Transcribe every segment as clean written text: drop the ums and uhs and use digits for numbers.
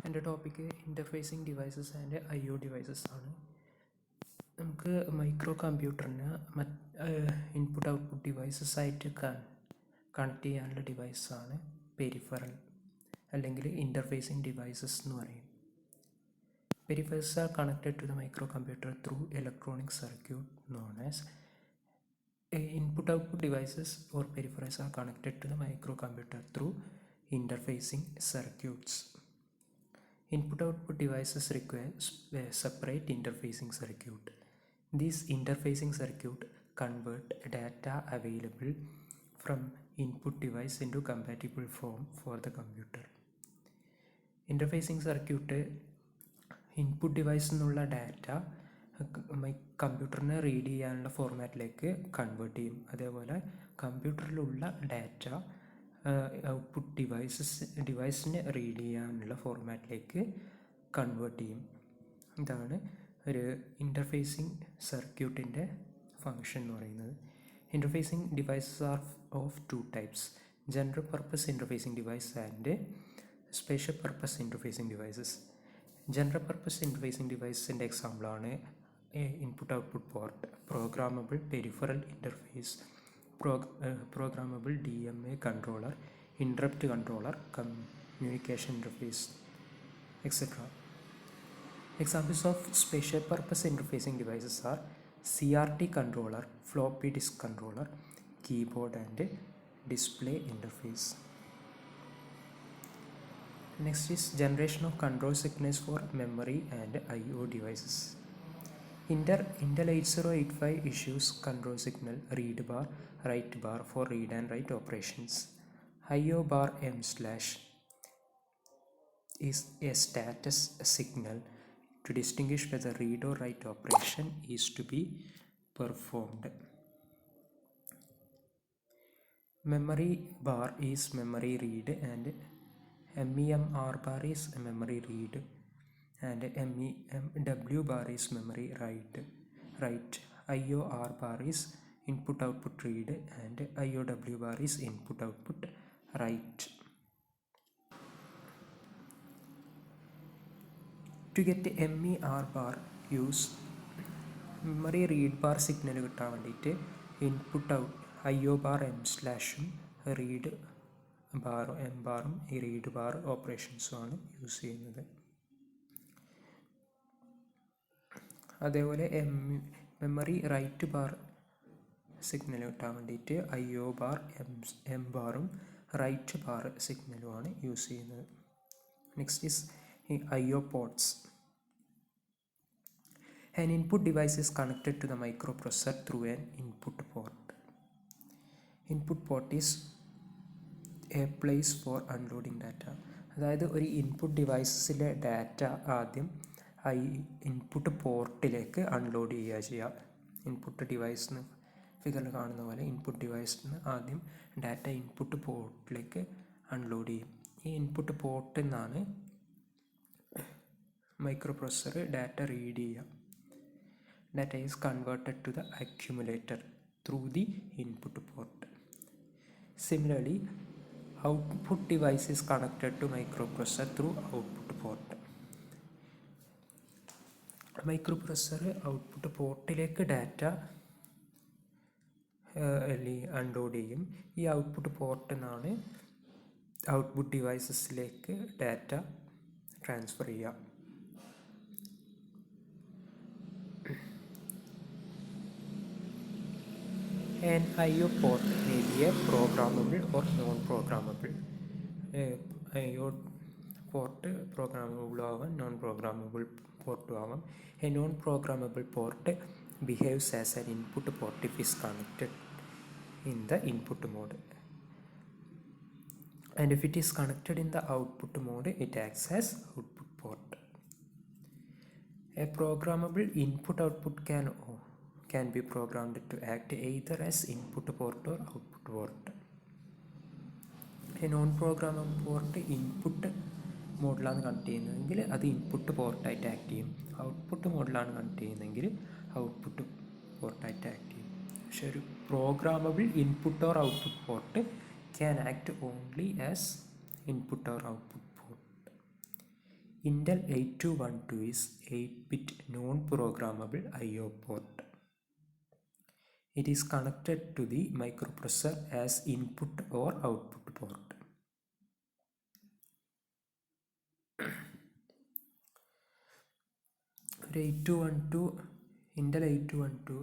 എൻ്റെ topic interfacing devices and IO devices ആണ്. നമുക്ക് മൈക്രോ കമ്പ്യൂട്ടറിന് ഇൻപുട്ട് ഔട്ട്പുട്ട് ഡിവൈസസ് ആയിട്ട് കണക്ട് ചെയ്യാനുള്ള ഡിവൈസാണ് പെരിഫറൽ അല്ലെങ്കിൽ ഇൻ്റർഫേസിങ് ഡിവൈസസ് എന്ന് പറയും. Peripherals are connected to the microcomputer through electronic circuit known as input-output devices, or peripherals are connected to the microcomputer through interfacing circuits. Input-output devices require a separate interfacing circuit. These interfacing circuit convert data available from input device into compatible form for the computer. Interfacing circuit input ഡിവൈസിൽ നിന്നുള്ള data കമ്പ്യൂട്ടറിനെ read ചെയ്യാനുള്ള ഫോർമാറ്റിലേക്ക് convert ചെയ്യും. അതേപോലെ കമ്പ്യൂട്ടറിലുള്ള data output ഡിവൈസിനെ read ചെയ്യാനുള്ള ഫോർമാറ്റിലേക്ക് കൺവേർട്ട് ചെയ്യും. ഇതാണ് ഒരു ഇൻ്റർഫേസിങ് സർക്യൂട്ടിൻ്റെ ഫങ്ഷൻ എന്ന് പറയുന്നത്. Interfacing devices are of two types: general purpose interfacing device and special purpose interfacing devices. General purpose interfacing ഡിവൈസിൻ്റെ എക്സാമ്പിളാണ് input output port, programmable peripheral interface, programmable DMA controller, interrupt controller, communication interface, etc. Examples of special purpose interfacing devices are CRT controller, floppy disk controller, keyboard and display interface. Next is generation of control signals for memory and IO devices. Intel 8085 issues control signal read bar, write bar for read and write operations. IO bar M/ is a status signal to distinguish whether read or write operation is to be performed. Memory bar is memory read and MEMR bar is memory read and MEMW bar is memory write. IOR bar is input output read and IOW bar is input output write. To get MER bar, use memory read bar signal കിട്ടാൻ വേണ്ടിയിട്ട് input IO bar M/ read bar M ബാറും ഈ read bar ഓപ്പറേഷൻസുമാണ് use ചെയ്യുന്നത്. അതേപോലെ memory right bar signal കിട്ടാൻ വേണ്ടിയിട്ട് IO bar M ബാറും write bar സിഗ്നലുമാണ് use ചെയ്യുന്നത്. Next is IO ports. An input device is connected to the microprocessor through an input port. Input port is a place for unloading data. അതായത് ഒരു input ഡിവൈസസിലെ data ആദ്യം input പോർട്ടിലേക്ക് unload ചെയ്യുക. Input ഡിവൈസിന് ഫിഗറിൽ കാണുന്ന പോലെ ഇൻപുട്ട് ഡിവൈസിന് ആദ്യം ഡാറ്റ ഇൻപുട്ട് പോർട്ടിലേക്ക് അൺലോഡ് ചെയ്യും. ഈ ഇൻപുട്ട് പോർട്ടിൽ നിന്നാണ് മൈക്രോ പ്രൊസസ്സർ ഡാറ്റ റീഡ് ചെയ്യുക. Data is converted to the accumulator through the input port. Similarly, output device is connected to microprocessor through output port. Microprocessor output പോർട്ടിലേക്ക് data unload ചെയ്യും. ഈ output പോർട്ടിൽ നിന്നാണ് ഔട്ട്പുട്ട് ഡിവൈസസിലേക്ക് ഡാറ്റ ട്രാൻസ്ഫർ ചെയ്യുക. An IO port may be a programmable or non-programmable. IO port programmable ആവാം, non-programmable port ആവാം. A non-programmable port behaves as an input port if it is connected in the input mode, and if it is connected in the output mode, it acts as output port. A programmable input-output can be programmed to act either as input port or output port. A non-programmable port input മോഡിലാണ് connect ചെയ്യുന്നതെങ്കിൽ അത് input പോർട്ടായിട്ട് act ചെയ്യും. Output മോഡിലാണ് connect ചെയ്യുന്നതെങ്കിൽ output പോർട്ടായിട്ട് act ചെയ്യും. പക്ഷെ ഒരു programmable input or output port can act only as input or output port. Intel 8212 is 8-bit non-programmable I/O port. It is connected to the microprocessor as input or output port. ഒരു 8212 Intel 8212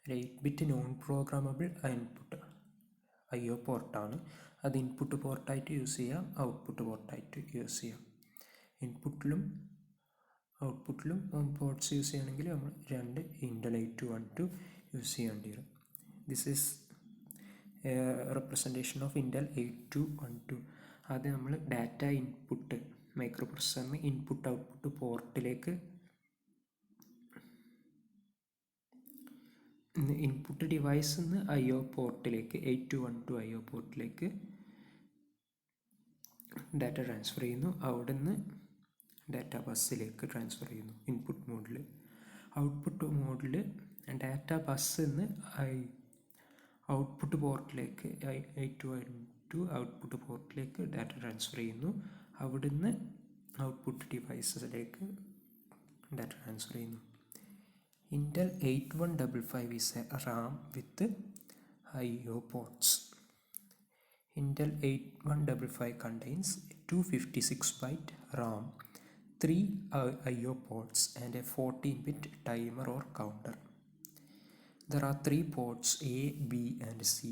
ഒരു 8-bit non-programmable input I/O പോർട്ടാണ്. അത് input പോർട്ടായിട്ട് use ചെയ്യാം, output പോർട്ടായിട്ട് use ചെയ്യാം. ഇൻപുട്ടിലും ഔട്ട്പുട്ടിലും ports use ചെയ്യണമെങ്കിൽ നമ്മൾ രണ്ട് Intel 8212 use ചെയ്യേണ്ടി വരും. This is representation of Intel 8212. ആദ്യം നമ്മൾ ഡാറ്റ ഇൻപുട്ട് മൈക്രോ പ്രൊസസ്സറിന് ഇൻപുട്ട് ഔട്ട്പുട്ട് പോർട്ടിലേക്ക് ഇൻപുട്ട് ഡിവൈസിൽ നിന്ന് I/O പോർട്ടിലേക്ക് 8212 I/O പോർട്ടിലേക്ക് ഡാറ്റ ട്രാൻസ്ഫർ ചെയ്യുന്നു. അവിടെ നിന്ന് ഡാറ്റ ബസ്സിലേക്ക് ട്രാൻസ്ഫർ ചെയ്യുന്നു ഇൻപുട്ട് മോഡിൽ. ഔട്ട്പുട്ട് മോഡിൽ ഡാറ്റ ബസ്സിൽ നിന്ന് ഔട്ട്പുട്ട് പോർട്ടിലേക്ക് 8212 ഔട്ട്പുട്ട് പോർട്ടിലേക്ക് ഡാറ്റ ട്രാൻസ്ഫർ ചെയ്യുന്നു. അവിടുന്ന് ഔട്ട്പുട്ട് ഡിവൈസസിലേക്ക് ഡാറ്റ ട്രാൻസ്ഫർ ചെയ്യുന്നു. Intel 8155 is a RAM with I/O ports. Intel 8155 contains 256-byte RAM, 3 I/O ports and a 14-bit timer or counter. There are 3 ports A, B and C.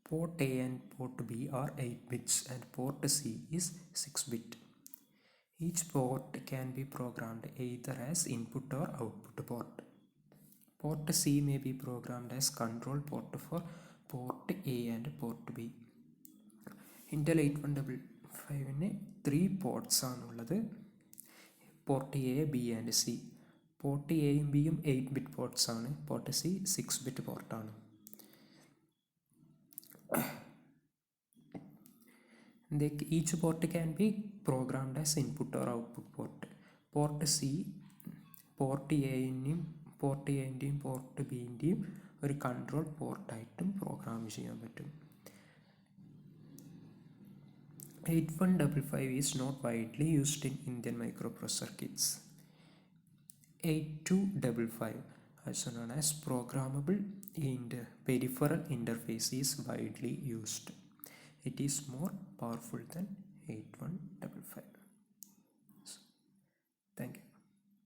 Port A and port B are 8 bits and port C is 6-bit. Each port can be programmed either as input or output port. Port C may be programmed as control port for port A and port B. Intel 8155-ന് 3 ports ആണുള്ളത്. Port A, B and C. Port എയും ബിയും 8-bit ports ആണ്. Port C 6-bit പോർട്ടാണ്. Each port can be programmed as input or output port. Port C port എൻ്റെയും port ബിൻ്റെയും ഒരു control പോർട്ടായിട്ടും programme ചെയ്യാൻ പറ്റും. 8155 is not widely used in Indian microprocessor kits. 8255, also known as programmable peripheral interface, is widely used. It is more powerful than 8155. Thank you.